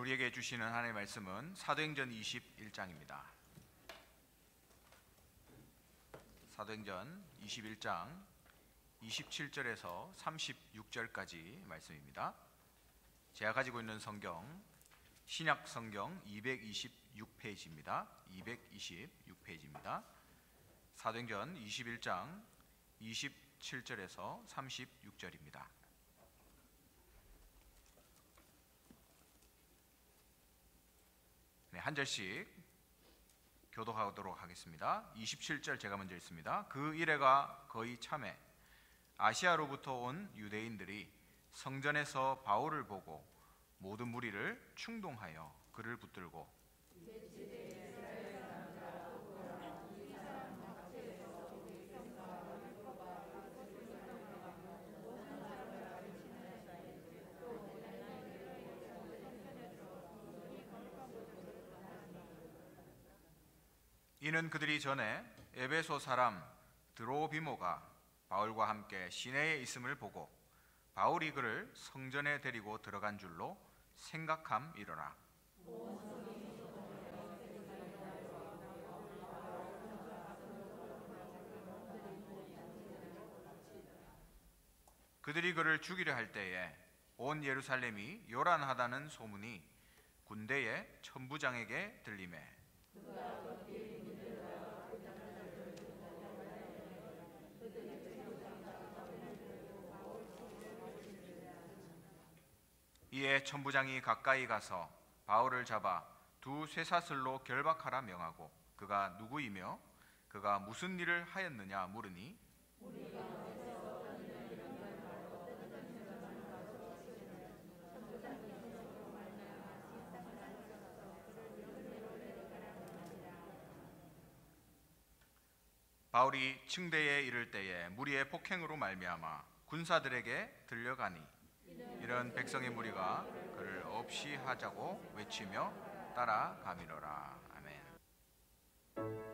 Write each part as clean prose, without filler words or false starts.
우리에게 주시는 하나님의 말씀은 사도행전 21장입니다. 사도행전 21장 27절에서 36절까지 말씀입니다. 제가 가지고 있는 성경 신약 성경 226페이지입니다. 226페이지입니다. 사도행전 21장 27절에서 36절입니다. 네, 한 절씩 교독하도록 하겠습니다. 27절 제가 먼저 읽습니다. 그 이래가 거의 참에 아시아로부터 온 유대인들이 성전에서 바울을 보고 모든 무리를 충동하여 그를 붙들고 이는 그들이 전에 에베소 사람 드로비모가 바울과 함께 시내에 있음을 보고 바울이 그를 성전에 데리고 들어간 줄로 생각함이로라. 그들이 그를 죽이려 할 때에 온 예루살렘이 요란하다는 소문이 군대의 천부장에게 들리매 이에 천부장이 가까이 가서 바울을 잡아 두 쇠사슬로 결박하라 명하고 그가 누구이며 그가 무슨 일을 하였느냐 물으니 바울이 층대에 이를 때에 무리의 폭행으로 말미암아 군사들에게 들려가니 이런 백성의 무리가 그를 없이 하자고 외치며 따라가미로라. 아멘.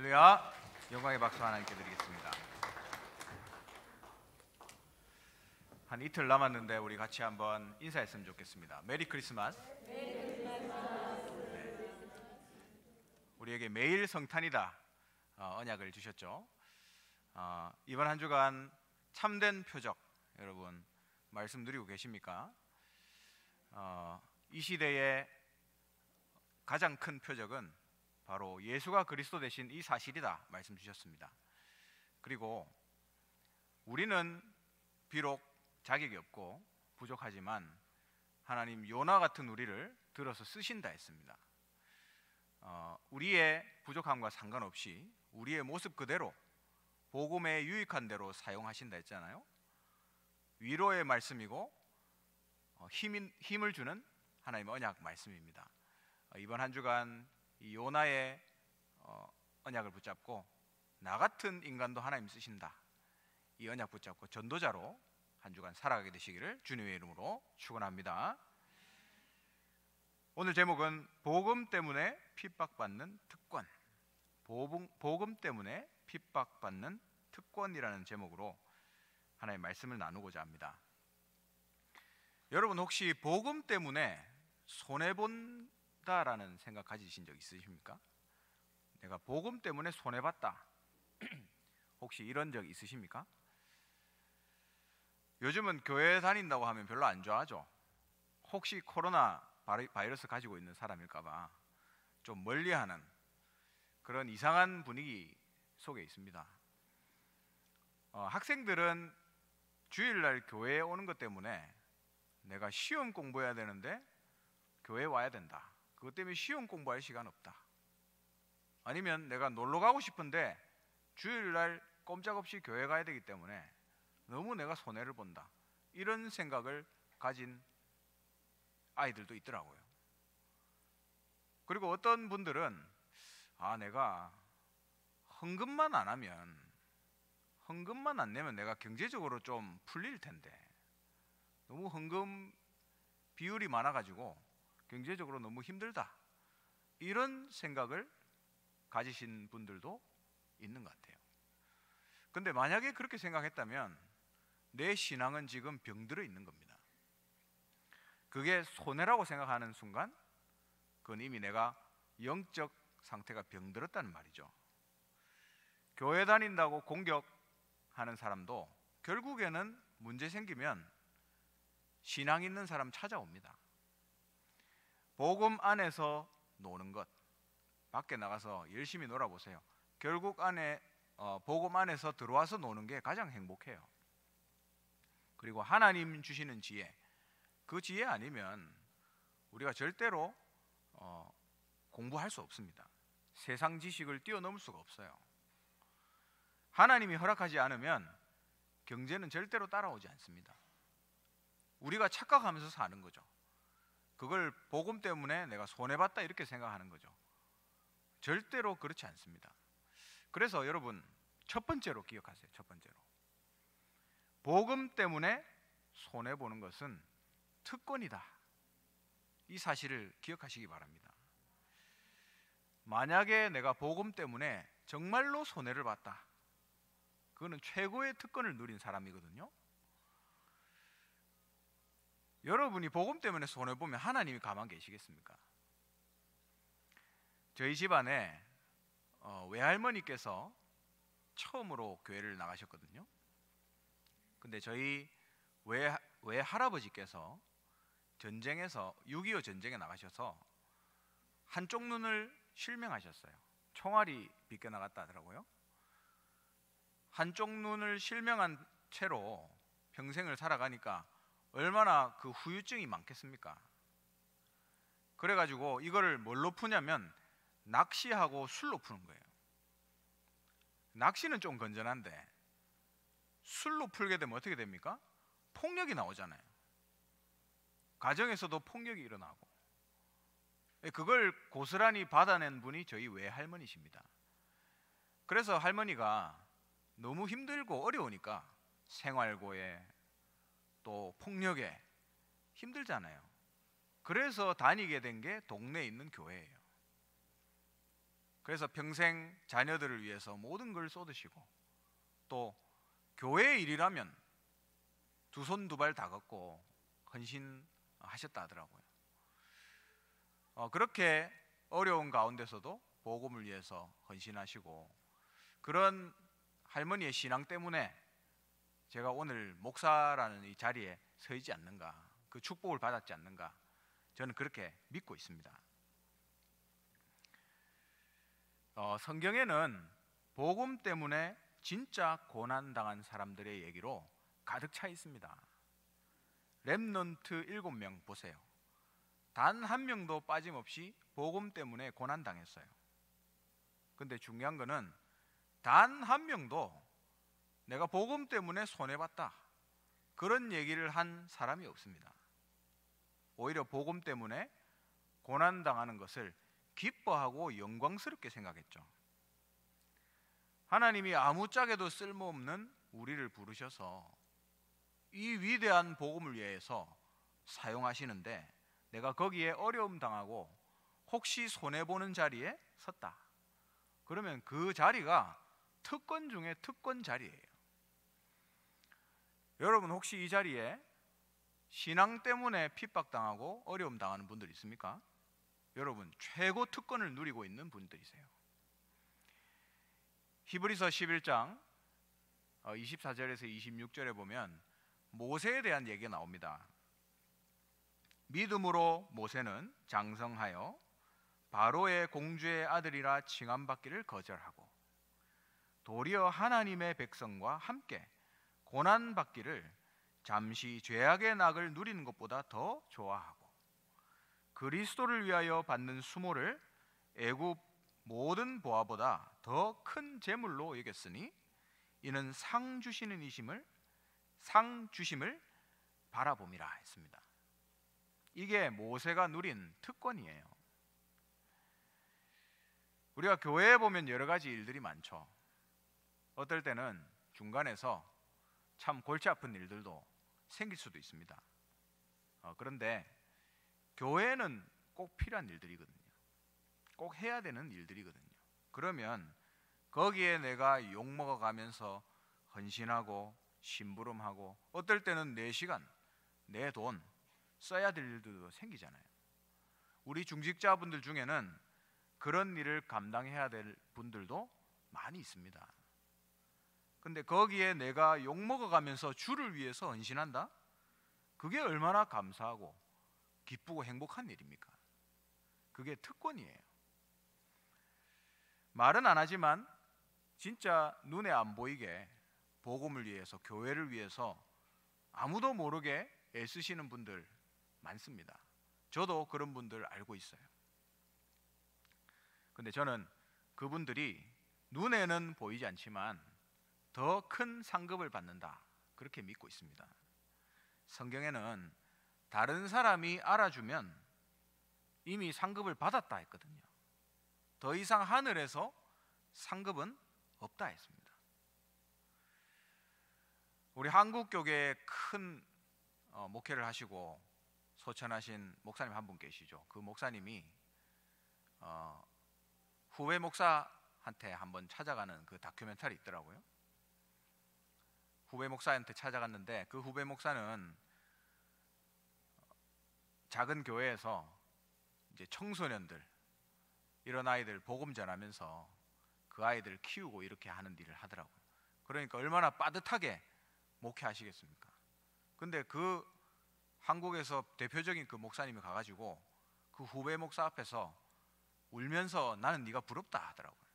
할렐루야. 영광의 박수 하나님께 드리겠습니다. 한 이틀 남았는데 우리 같이 한번 인사했으면 좋겠습니다. 메리 크리스마스. 우리에게 매일 성탄이다 언약을 주셨죠. 이번 한 주간 참된 표적 여러분 말씀드리고 계십니까? 이 시대의 가장 큰 표적은 바로 예수가 그리스도 되신 이 사실이다 말씀 주셨습니다. 그리고 우리는 비록 자격이 없고 부족하지만 하나님 요나 같은 우리를 들어서 쓰신다 했습니다. 우리의 부족함과 상관없이 우리의 모습 그대로 복음에 유익한 대로 사용하신다 했잖아요. 위로의 말씀이고 힘을 주는 하나님의 언약 말씀입니다. 이번 한 주간 이 요나의 언약을 붙잡고 나 같은 인간도 하나님 쓰신다, 이 언약 붙잡고 전도자로 한 주간 살아가게 되시기를 주님의 이름으로 축원합니다. 오늘 제목은 복음 때문에 핍박받는 특권, 복음 때문에 핍박받는 특권이라는 제목으로 하나님의 말씀을 나누고자 합니다. 여러분 혹시 복음 때문에 손해본다라는 생각 가지신 적 있으십니까? 내가 복음 때문에 손해봤다 혹시 이런 적 있으십니까? 요즘은 교회 다닌다고 하면 별로 안 좋아하죠. 혹시 코로나 바이러스 가지고 있는 사람일까봐 좀 멀리하는 그런 이상한 분위기 속에 있습니다. 학생들은 주일날 교회에 오는 것 때문에 내가 시험 공부해야 되는데 교회에 와야 된다, 그것 때문에 시험 공부할 시간 없다, 아니면 내가 놀러 가고 싶은데 주일날 꼼짝없이 교회 가야 되기 때문에 너무 내가 손해를 본다, 이런 생각을 가진 아이들도 있더라고요. 그리고 어떤 분들은 내가 헌금만 안 하면, 헌금만 안 내면 내가 경제적으로 좀 풀릴 텐데 너무 헌금 비율이 많아가지고 경제적으로 너무 힘들다, 이런 생각을 가지신 분들도 있는 것 같아요. 근데 만약에 그렇게 생각했다면 내 신앙은 지금 병들어 있는 겁니다. 그게 손해라고 생각하는 순간 그건 이미 내가 영적 상태가 병들었다는 말이죠. 교회 다닌다고 공격하는 사람도 결국에는 문제 생기면 신앙 있는 사람 찾아옵니다. 복음 안에서 노는 것, 밖에 나가서 열심히 놀아보세요. 결국 복음 안에서 들어와서 노는 게 가장 행복해요. 그리고 하나님 주시는 지혜, 그 지혜 아니면 우리가 절대로 공부할 수 없습니다. 세상 지식을 뛰어넘을 수가 없어요. 하나님이 허락하지 않으면 경제는 절대로 따라오지 않습니다. 우리가 착각하면서 사는 거죠. 그걸 복음 때문에 내가 손해봤다 이렇게 생각하는 거죠. 절대로 그렇지 않습니다. 그래서 여러분 첫 번째로 기억하세요. 첫 번째로 복음 때문에 손해보는 것은 특권이다, 이 사실을 기억하시기 바랍니다. 만약에 내가 복음 때문에 정말로 손해를 봤다, 그거는 최고의 특권을 누린 사람이거든요. 여러분이 복음 때문에 손해보면 하나님이 가만 계시겠습니까? 저희 집안에 외할머니께서 처음으로 교회를 나가셨거든요. 근데 저희 외할아버지께서 전쟁에서 6.25 전쟁에 나가셔서 한쪽 눈을 실명하셨어요. 총알이 빗겨나갔다 하더라고요. 한쪽 눈을 실명한 채로 평생을 살아가니까 얼마나 그 후유증이 많겠습니까? 그래가지고 이거를 뭘로 푸냐면 낚시하고 술로 푸는 거예요. 낚시는 좀 건전한데 술로 풀게 되면 어떻게 됩니까? 폭력이 나오잖아요. 가정에서도 폭력이 일어나고. 그걸 고스란히 받아낸 분이 저희 외할머니십니다. 그래서 할머니가 너무 힘들고 어려우니까 생활고에 또 폭력에 힘들잖아요. 그래서 다니게 된 게 동네에 있는 교회예요. 그래서 평생 자녀들을 위해서 모든 걸 쏟으시고, 또 교회의 일이라면 두 손 두 발 다 걷고 헌신하셨다 하더라고요. 그렇게 어려운 가운데서도 복음을 위해서 헌신하시고, 그런 할머니의 신앙 때문에 제가 오늘 목사라는 이 자리에 서 있지 않는가, 그 축복을 받았지 않는가, 저는 그렇게 믿고 있습니다. 성경에는 복음 때문에 진짜 고난당한 사람들의 얘기로 가득 차 있습니다. 렘넌트 7명 보세요. 단 한 명도 빠짐없이 복음 때문에 고난당했어요. 근데 중요한 거는 단 한 명도 내가 복음 때문에 손해봤다, 그런 얘기를 한 사람이 없습니다. 오히려 복음 때문에 고난당하는 것을 기뻐하고 영광스럽게 생각했죠. 하나님이 아무짝에도 쓸모없는 우리를 부르셔서 이 위대한 복음을 위해서 사용하시는데, 내가 거기에 어려움 당하고 혹시 손해보는 자리에 섰다, 그러면 그 자리가 특권 중에 특권 자리예요. 여러분, 혹시 이 자리에 신앙 때문에 핍박당하고 어려움 당하는 분들 있습니까? 여러분, 최고 특권을 누리고 있는 분들이세요. 히브리서 11장 24절에서 26절에 보면 모세에 대한 얘기가 나옵니다. 믿음으로 모세는 장성하여 바로의 공주의 아들이라 칭함받기를 거절하고 도리어 하나님의 백성과 함께 고난받기를 잠시 죄악의 낙을 누리는 것보다 더 좋아하고 그리스도를 위하여 받는 수모를 애굽 모든 보화보다 더 큰 재물로 여겼으니 이는 상 주심을 바라봄이라 했습니다. 이게 모세가 누린 특권이에요. 우리가 교회에 보면 여러 가지 일들이 많죠. 어떨 때는 중간에서 참 골치 아픈 일들도 생길 수도 있습니다. 그런데 교회는 꼭 필요한 일들이거든요. 꼭 해야 되는 일들이거든요. 그러면 거기에 내가 욕먹어가면서 헌신하고 심부름하고, 어떨 때는 내 시간, 내 돈 써야 될 일들도 생기잖아요. 우리 중직자분들 중에는 그런 일을 감당해야 될 분들도 많이 있습니다. 근데 거기에 내가 욕먹어가면서 주를 위해서 헌신한다? 그게 얼마나 감사하고 기쁘고 행복한 일입니까? 그게 특권이에요. 말은 안 하지만 진짜 눈에 안 보이게 복음을 위해서, 교회를 위해서 아무도 모르게 애쓰시는 분들 많습니다. 저도 그런 분들 알고 있어요. 근데 저는 그분들이 눈에는 보이지 않지만 더 큰 상급을 받는다, 그렇게 믿고 있습니다. 성경에는 다른 사람이 알아주면 이미 상급을 받았다 했거든요. 더 이상 하늘에서 상급은 없다 했습니다. 우리 한국교회에 큰 목회를 하시고 소천하신 목사님 한 분 계시죠. 그 목사님이 후배 목사한테 한번 찾아가는 그 다큐멘터리 있더라고요. 후배 목사한테 찾아갔는데 그 후배 목사는 작은 교회에서 이제 청소년들, 이런 아이들 복음 전하면서 그 아이들을 키우고 이렇게 하는 일을 하더라고요. 그러니까 얼마나 빠듯하게 목회하시겠습니까? 근데 그 한국에서 대표적인 그 목사님이 가가지고 그 후배 목사 앞에서 울면서 나는 네가 부럽다 하더라고요.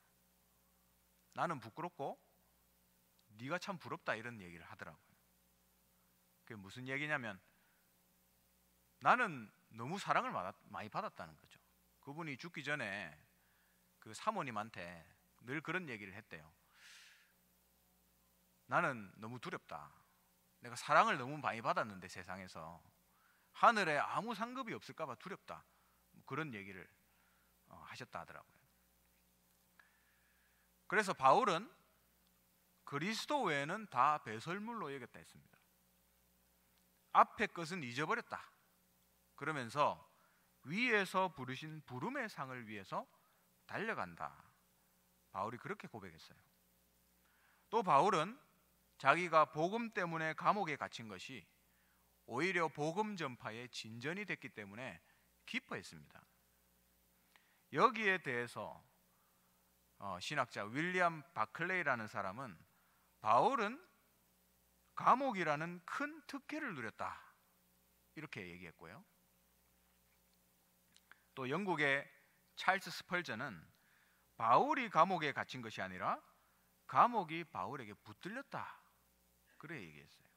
나는 부끄럽고 네가 참 부럽다, 이런 얘기를 하더라고요. 그게 무슨 얘기냐면 나는 너무 사랑을 많이 받았다는 거죠. 그분이 죽기 전에 그 사모님한테 늘 그런 얘기를 했대요. 나는 너무 두렵다. 내가 사랑을 너무 많이 받았는데 세상에서 하늘에 아무 상급이 없을까 봐 두렵다, 그런 얘기를 하셨다 하더라고요. 그래서 바울은 그리스도 외에는 다 배설물로 여겼다 했습니다. 앞의 것은 잊어버렸다, 그러면서 위에서 부르신 부름의 상을 위해서 달려간다, 바울이 그렇게 고백했어요. 또 바울은 자기가 복음 때문에 감옥에 갇힌 것이 오히려 복음 전파의 진전이 됐기 때문에 기뻐했습니다. 여기에 대해서 신학자 윌리엄 바클레이라는 사람은 바울은 감옥이라는 큰 특혜를 누렸다 이렇게 얘기했고요. 또 영국의 찰스 스펄전은 바울이 감옥에 갇힌 것이 아니라 감옥이 바울에게 붙들렸다 그래 얘기했어요.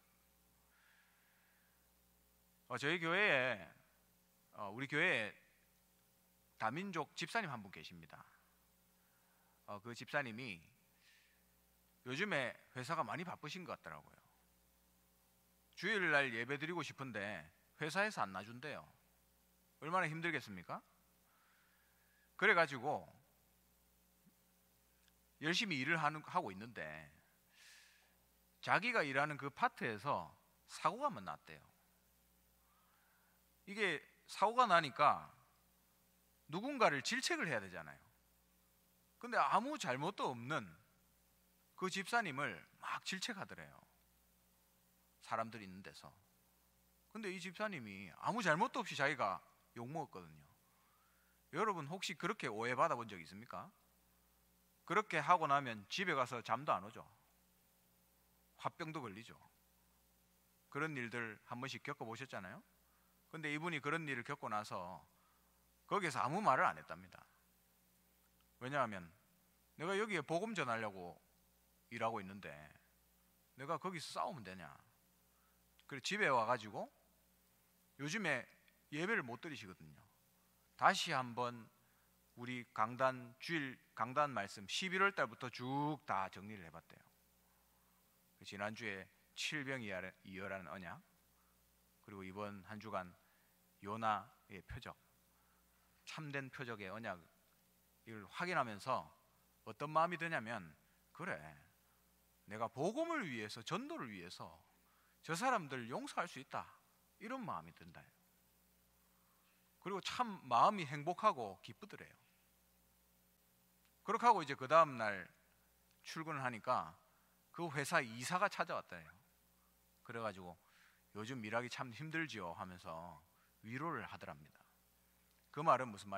저희 교회에 우리 교회에 다민족 집사님 한 분 계십니다. 그 집사님이 요즘에 회사가 많이 바쁘신 것 같더라고요. 주일날 예배 드리고 싶은데 회사에서 안 놔준대요. 얼마나 힘들겠습니까? 그래가지고 열심히 일을 하고 있는데 자기가 일하는 그 파트에서 사고가 한번 났대요. 이게 사고가 나니까 누군가를 질책을 해야 되잖아요. 근데 아무 잘못도 없는 그 집사님을 막 질책하더래요. 사람들이 있는 데서. 근데 이 집사님이 아무 잘못도 없이 자기가 욕먹었거든요. 여러분 혹시 그렇게 오해받아 본 적 있습니까? 그렇게 하고 나면 집에 가서 잠도 안 오죠. 화병도 걸리죠. 그런 일들 한 번씩 겪어보셨잖아요. 근데 이분이 그런 일을 겪고 나서 거기에서 아무 말을 안 했답니다. 왜냐하면 내가 여기에 복음 전하려고 일하고 있는데 내가 거기서 싸우면 되냐. 그래 집에 와가지고 요즘에 예배를 못 드리시거든요. 다시 한번 우리 주일 강단 말씀 11월 달부터 쭉 다 정리를 해봤대요. 지난주에 7병이어라는 언약, 그리고 이번 한 주간 요나의 표적, 참된 표적의 언약을 확인하면서 어떤 마음이 드냐면, 그래 내가 복음을 위해서, 전도를 위해서 저 사람들 용서할 수 있다, 이런 마음이 든다. 그리고 참 마음이 행복하고 기쁘더래요. 그렇게 하고 이제 그 다음 날 출근을 하니까 그 회사 이사가 찾아왔대요. 그래가지고 요즘 일하기 참 힘들지요 하면서 위로를 하더랍니다. 그 말은 무슨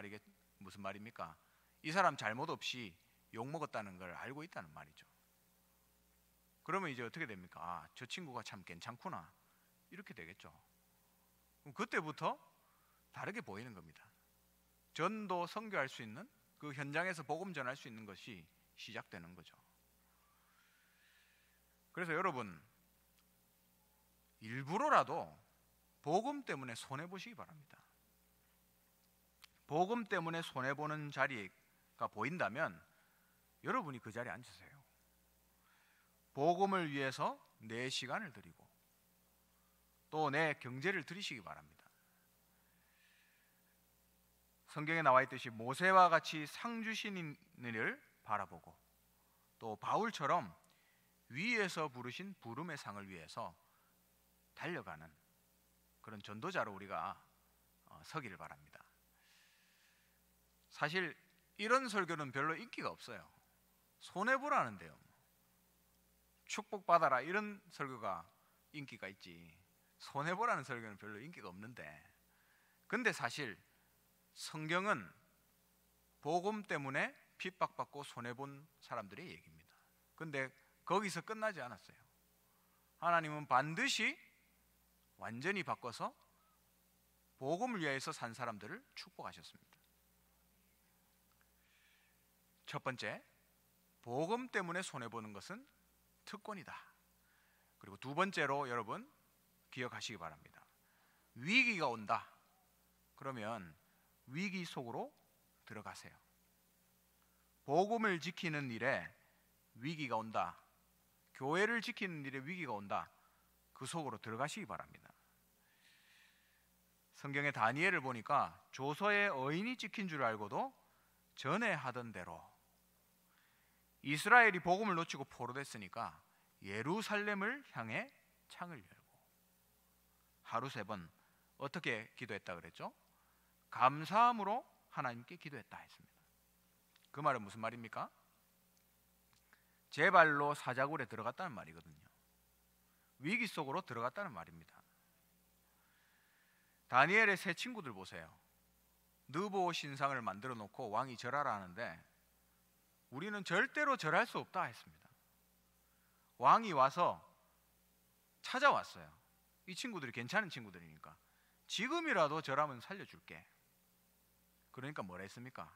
말입니까? 이 사람 잘못 없이 욕 먹었다는 걸 알고 있다는 말이죠. 그러면 이제 어떻게 됩니까? 아, 저 친구가 참 괜찮구나, 이렇게 되겠죠. 그럼 그때부터 다르게 보이는 겁니다. 전도 선교할 수 있는, 그 현장에서 복음 전할 수 있는 것이 시작되는 거죠. 그래서 여러분, 일부러라도 복음 때문에 손해보시기 바랍니다. 복음 때문에 손해보는 자리가 보인다면 여러분이 그 자리에 앉으세요. 복음을 위해서 내 시간을 드리고 또 내 경제를 드리시기 바랍니다. 성경에 나와 있듯이 모세와 같이 상 주시는 이를 바라보고 또 바울처럼 위에서 부르신 부름의 상을 위해서 달려가는 그런 전도자로 우리가 서기를 바랍니다. 사실 이런 설교는 별로 인기가 없어요. 손해보라는데요. 축복받아라, 이런 설교가 인기가 있지, 손해보라는 설교는 별로 인기가 없는데, 근데 사실 성경은 복음 때문에 핍박받고 손해본 사람들의 얘기입니다. 근데 거기서 끝나지 않았어요. 하나님은 반드시 완전히 바꿔서 복음을 위해서 산 사람들을 축복하셨습니다. 첫 번째, 복음 때문에 손해보는 것은 특권이다. 그리고 두 번째로 여러분 기억하시기 바랍니다. 위기가 온다. 그러면 위기 속으로 들어가세요. 복음을 지키는 일에 위기가 온다, 교회를 지키는 일에 위기가 온다, 그 속으로 들어가시기 바랍니다. 성경의 다니엘을 보니까 조서의 어인이 찍힌 줄 알고도 전에 하던 대로 이스라엘이 복음을 놓치고 포로됐으니까 예루살렘을 향해 창을 열고 하루 3번 어떻게 기도했다 그랬죠? 감사함으로 하나님께 기도했다 했습니다. 그 말은 무슨 말입니까? 제 발로 사자굴에 들어갔다는 말이거든요. 위기 속으로 들어갔다는 말입니다. 다니엘의 세 친구들 보세요. 느보 신상을 만들어 놓고 왕이 절하라 하는데 우리는 절대로 절할 수 없다 했습니다. 왕이 와서 찾아왔어요. 이 친구들이 괜찮은 친구들이니까 지금이라도 절하면 살려줄게. 그러니까 뭐라 했습니까?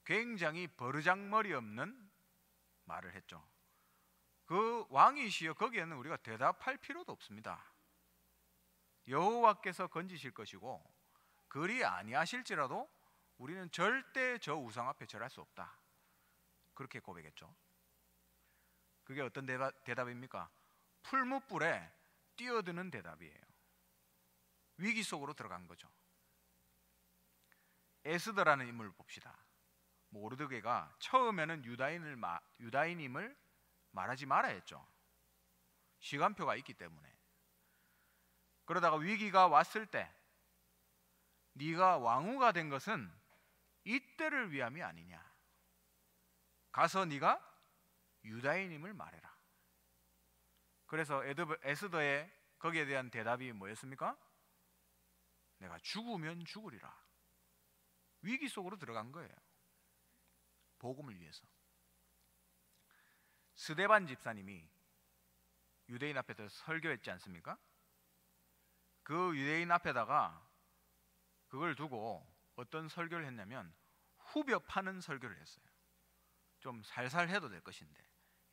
굉장히 버르장머리 없는 말을 했죠. 그 왕이시여 거기에는 우리가 대답할 필요도 없습니다. 여호와께서 건지실 것이고 그리 아니하실지라도 우리는 절대 저 우상 앞에 절할 수 없다. 그렇게 고백했죠. 그게 어떤 대답입니까? 풀무불에 뛰어드는 대답이에요. 위기 속으로 들어간 거죠. 에스더라는 인물을 봅시다. 모르드게가 처음에는 유다인임을 말하지 말아 했죠. 시간표가 있기 때문에. 그러다가 위기가 왔을 때 네가 왕후가 된 것은 이때를 위함이 아니냐. 가서 네가 유다인임을 말해라. 그래서 에스더의 거기에 대한 대답이 뭐였습니까? 내가 죽으면 죽으리라. 위기 속으로 들어간 거예요. 복음을 위해서. 스데반 집사님이 유대인 앞에서 설교했지 않습니까? 그 유대인 앞에다가 그걸 두고 어떤 설교를 했냐면 후벼 파는 설교를 했어요. 좀 살살 해도 될 것인데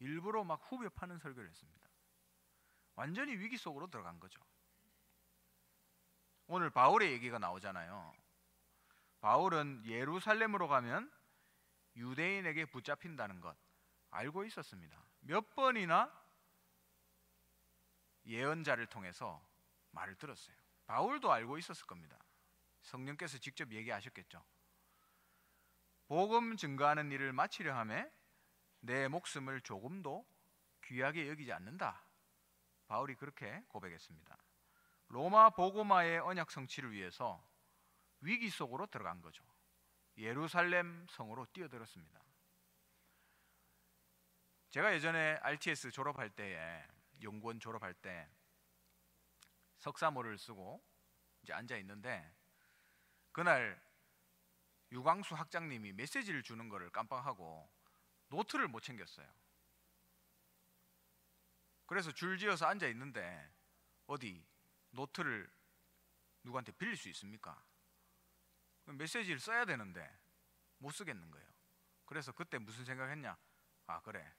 일부러 막 후벼 파는 설교를 했습니다. 완전히 위기 속으로 들어간 거죠. 오늘 바울의 얘기가 나오잖아요. 바울은 예루살렘으로 가면 유대인에게 붙잡힌다는 것 알고 있었습니다. 몇 번이나 예언자를 통해서 말을 들었어요. 바울도 알고 있었을 겁니다. 성령께서 직접 얘기하셨겠죠. 복음 증거하는 일을 마치려 하매 내 목숨을 조금도 귀하게 여기지 않는다. 바울이 그렇게 고백했습니다. 로마 복음화의 언약 성취를 위해서 위기 속으로 들어간 거죠. 예루살렘 성으로 뛰어들었습니다. 제가 예전에 RTS 졸업할 때에 연구원 졸업할 때 석사모를 쓰고 이제 앉아 있는데 그날 유광수 학장님이 메시지를 주는 거를 깜빡하고 노트를 못 챙겼어요. 그래서 줄지어서 앉아 있는데 어디 노트를 누구한테 빌릴 수 있습니까? 메시지를 써야 되는데 못 쓰겠는 거예요. 그래서 그때 무슨 생각했냐? 아 그래,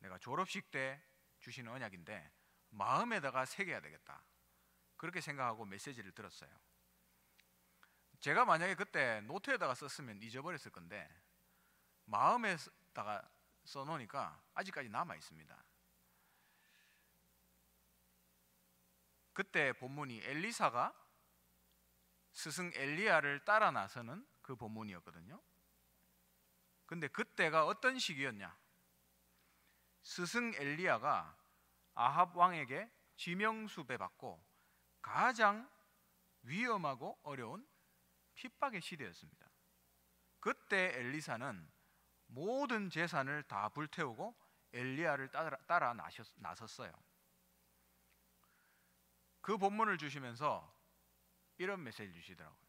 내가 졸업식 때 주시는 언약인데 마음에다가 새겨야 되겠다. 그렇게 생각하고 메시지를 들었어요. 제가 만약에 그때 노트에다가 썼으면 잊어버렸을 건데 마음에다가 써놓으니까 아직까지 남아 있습니다. 그때 본문이 엘리사가 스승 엘리야를 따라 나서는 그 본문이었거든요. 근데 그때가 어떤 시기였냐? 스승 엘리야가 아합 왕에게 지명수배 받고 가장 위험하고 어려운 핍박의 시대였습니다. 그때 엘리사는 모든 재산을 다 불태우고 엘리야를 따라 나섰어요. 그 본문을 주시면서 이런 메시지를 주시더라고요.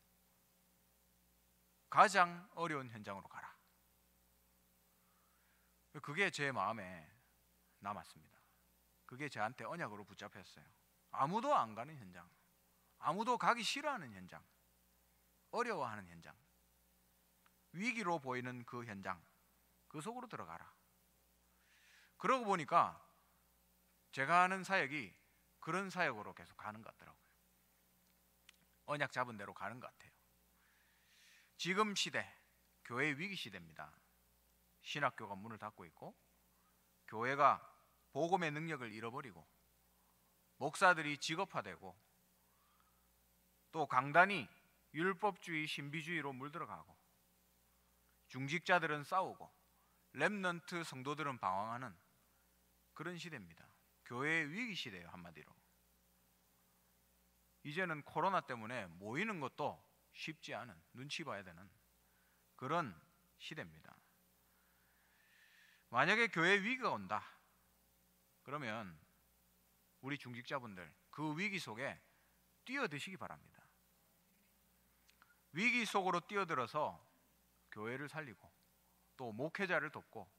가장 어려운 현장으로 가라. 그게 제 마음에 남았습니다. 그게 저한테 언약으로 붙잡혔어요. 아무도 안 가는 현장, 아무도 가기 싫어하는 현장, 어려워하는 현장, 위기로 보이는 그 현장, 그 속으로 들어가라. 그러고 보니까 제가 하는 사역이 그런 사역으로 계속 가는 것 같더라고요. 언약 잡은 대로 가는 것 같아요. 지금 시대, 교회 위기 시대입니다. 신학교가 문을 닫고 있고 교회가 복음의 능력을 잃어버리고 목사들이 직업화되고 또 강단이 율법주의, 신비주의로 물들어가고 중직자들은 싸우고 렘넌트 성도들은 방황하는 그런 시대입니다. 교회의 위기 시대예요, 한마디로. 이제는 코로나 때문에 모이는 것도 쉽지 않은, 눈치 봐야 되는 그런 시대입니다. 만약에 교회 위기가 온다 그러면 우리 중직자분들 그 위기 속에 뛰어드시기 바랍니다. 위기 속으로 뛰어들어서 교회를 살리고 또 목회자를 돕고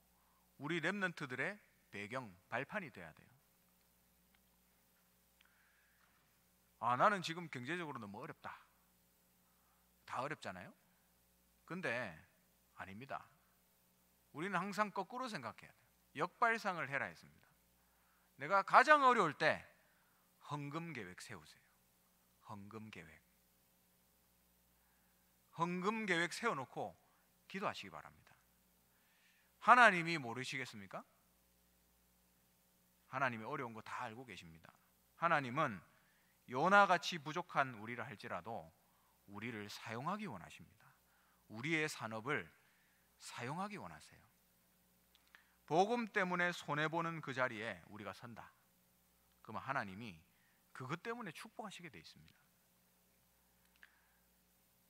우리 렘넌트들의 배경, 발판이 돼야 돼요. 나는 지금 경제적으로 너무 어렵다. 다 어렵잖아요. 근데 아닙니다. 우리는 항상 거꾸로 생각해야 돼요. 역발상을 해라 했습니다. 내가 가장 어려울 때 헌금 계획 세우세요. 헌금 계획. 헌금 계획 세워놓고 기도하시기 바랍니다. 하나님이 모르시겠습니까? 하나님이 어려운 거 다 알고 계십니다. 하나님은 요나같이 부족한 우리를 할지라도 우리를 사용하기 원하십니다. 우리의 산업을 사용하기 원하세요. 복음 때문에 손해보는 그 자리에 우리가 선다. 그러면 하나님이 그것 때문에 축복하시게 되어 있습니다.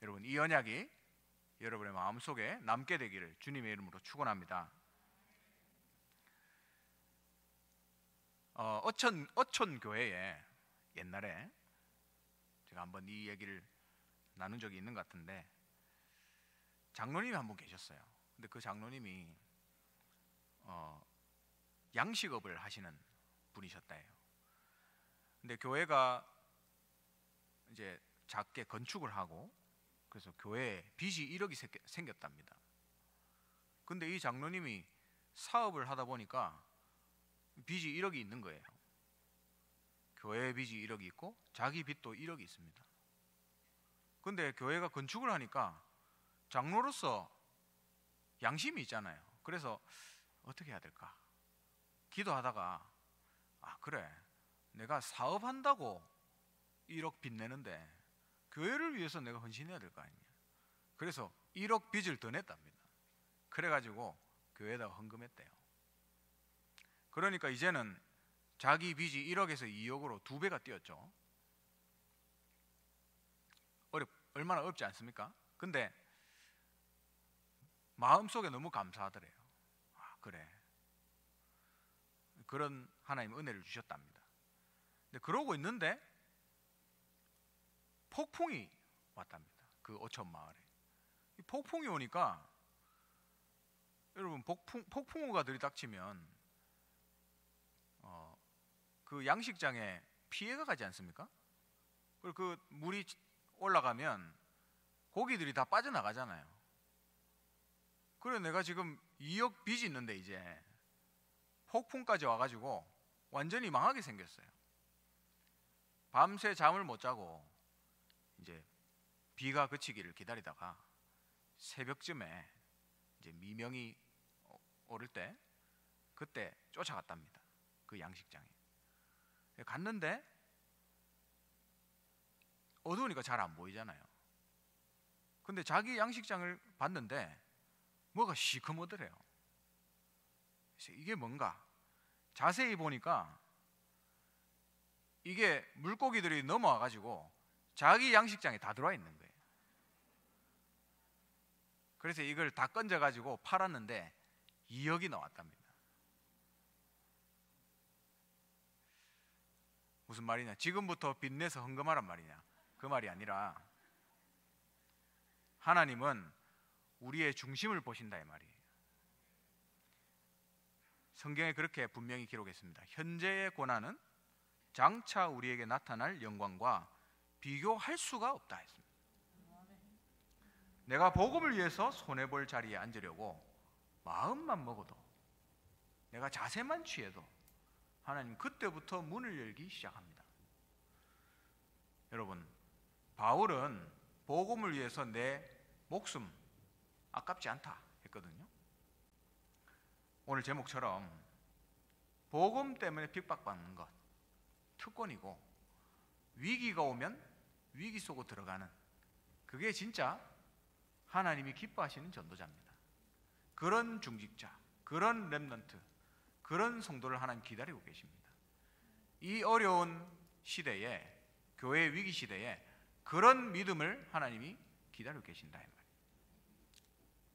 여러분, 이 언약이 여러분의 마음속에 남게 되기를 주님의 이름으로 축원합니다. 어촌 교회에 옛날에 제가 한번 이 얘기를 나눈 적이 있는 것 같은데 장로님이 한 분 계셨어요. 근데 그 장로님이 양식업을 하시는 분이셨다 해요. 근데 교회가 이제 작게 건축을 하고 그래서 교회에 빚이 1억이 생겼답니다. 근데 이 장로님이 사업을 하다 보니까 빚이 1억이 있는 거예요. 교회 빚이 1억이 있고 자기 빚도 1억이 있습니다. 근데 교회가 건축을 하니까 장로로서 양심이 있잖아요. 그래서 어떻게 해야 될까? 기도하다가 그래, 내가 사업한다고 1억 빚 내는데 교회를 위해서 내가 헌신해야 될 거 아니냐. 그래서 1억 빚을 더 냈답니다. 그래가지고 교회에다가 헌금했대요. 그러니까 이제는 자기 빚이 1억에서 2억으로 2배가 뛰었죠. 얼마나 어렵지 않습니까? 근데 마음속에 너무 감사하더래요. 그래, 그런 하나님 은혜를 주셨답니다. 근데 그러고 있는데 폭풍이 왔답니다. 그 어촌 마을에. 이 폭풍이 오니까 여러분, 폭풍우가 들이닥치면 그 양식장에 피해가 가지 않습니까? 그리고 그 물이 올라가면 고기들이 다 빠져나가잖아요. 그래, 내가 지금 2억 빚이 있는데 이제 폭풍까지 와가지고 완전히 망하게 생겼어요. 밤새 잠을 못 자고 이제 비가 그치기를 기다리다가 새벽쯤에 이제 미명이 오를 때 그때 쫓아갔답니다. 그 양식장에 갔는데 어두우니까 잘 안 보이잖아요. 근데 자기 양식장을 봤는데 뭐가 시커멓더래요. 이게 뭔가 자세히 보니까 이게 물고기들이 넘어와 가지고 자기 양식장에 다 들어와 있는 거예요. 그래서 이걸 다 건져 가지고 팔았는데 2억이 나왔답니다. 무슨 말이냐? 지금부터 빚내서 헌금하란 말이냐? 그 말이 아니라 하나님은 우리의 중심을 보신다 이 말이에요. 성경에 그렇게 분명히 기록했습니다. 현재의 고난은 장차 우리에게 나타날 영광과 비교할 수가 없다 했습니다. 내가 복음을 위해서 손해볼 자리에 앉으려고 마음만 먹어도, 내가 자세만 취해도 하나님 그때부터 문을 열기 시작합니다. 여러분, 바울은 복음을 위해서 내 목숨 아깝지 않다 했거든요. 오늘 제목처럼 복음 때문에 핍박받는 것 특권이고, 위기가 오면 위기 속으로 들어가는, 그게 진짜 하나님이 기뻐하시는 전도자입니다. 그런 중직자, 그런 렘넌트, 그런 성도를 하나님 기다리고 계십니다. 이 어려운 시대에, 교회의 위기 시대에 그런 믿음을 하나님이 기다리고 계신다 이 말이에요.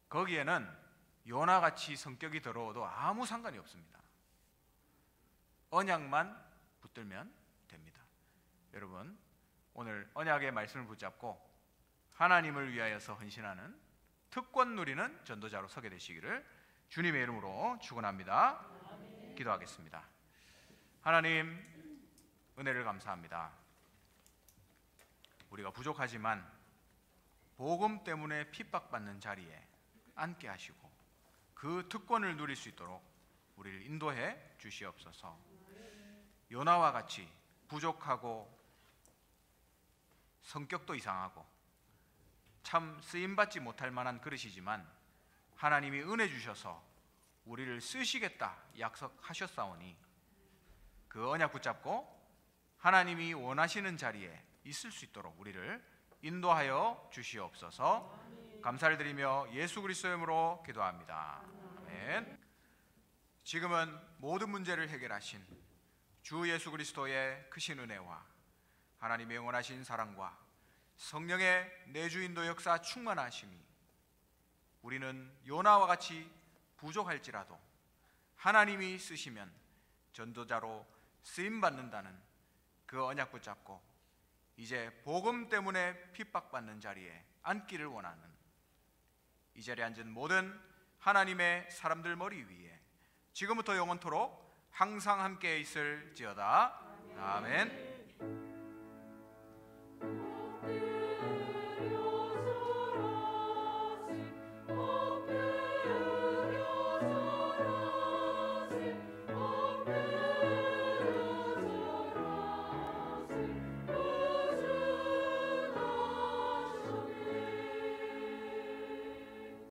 거기에는 요나같이 성격이 더러워도 아무 상관이 없습니다. 언약만 붙들면 됩니다. 여러분, 오늘 언약의 말씀을 붙잡고 하나님을 위하여서 헌신하는 특권 누리는 전도자로 서게 되시기를 주님의 이름으로 축원합니다. 기도하겠습니다. 하나님, 은혜를 감사합니다. 우리가 부족하지만 복음 때문에 핍박받는 자리에 앉게 하시고 그 특권을 누릴 수 있도록 우리를 인도해 주시옵소서. 요나와 같이 부족하고 성격도 이상하고 참 쓰임받지 못할 만한 그릇이지만 하나님이 은혜 주셔서 우리를 쓰시겠다 약속하셨사오니 그 언약 붙잡고 하나님이 원하시는 자리에 있을 수 있도록 우리를 인도하여 주시옵소서. 감사를 드리며 예수 그리스도의 이름으로 기도합니다. 아멘. 지금은 모든 문제를 해결하신 주 예수 그리스도의 크신 은혜와 하나님의 영원하신 사랑과 성령의 내주인도 역사 충만하심이 우리는 요나와 같이 부족할지라도 하나님이 쓰시면 전도자로 쓰임받는다는 그 언약 붙잡고 이제 복음 때문에 핍박받는 자리에 앉기를 원하는 이 자리에 앉은 모든 하나님의 사람들 머리 위에 지금부터 영원토록 항상 함께 있을지어다. 아멘.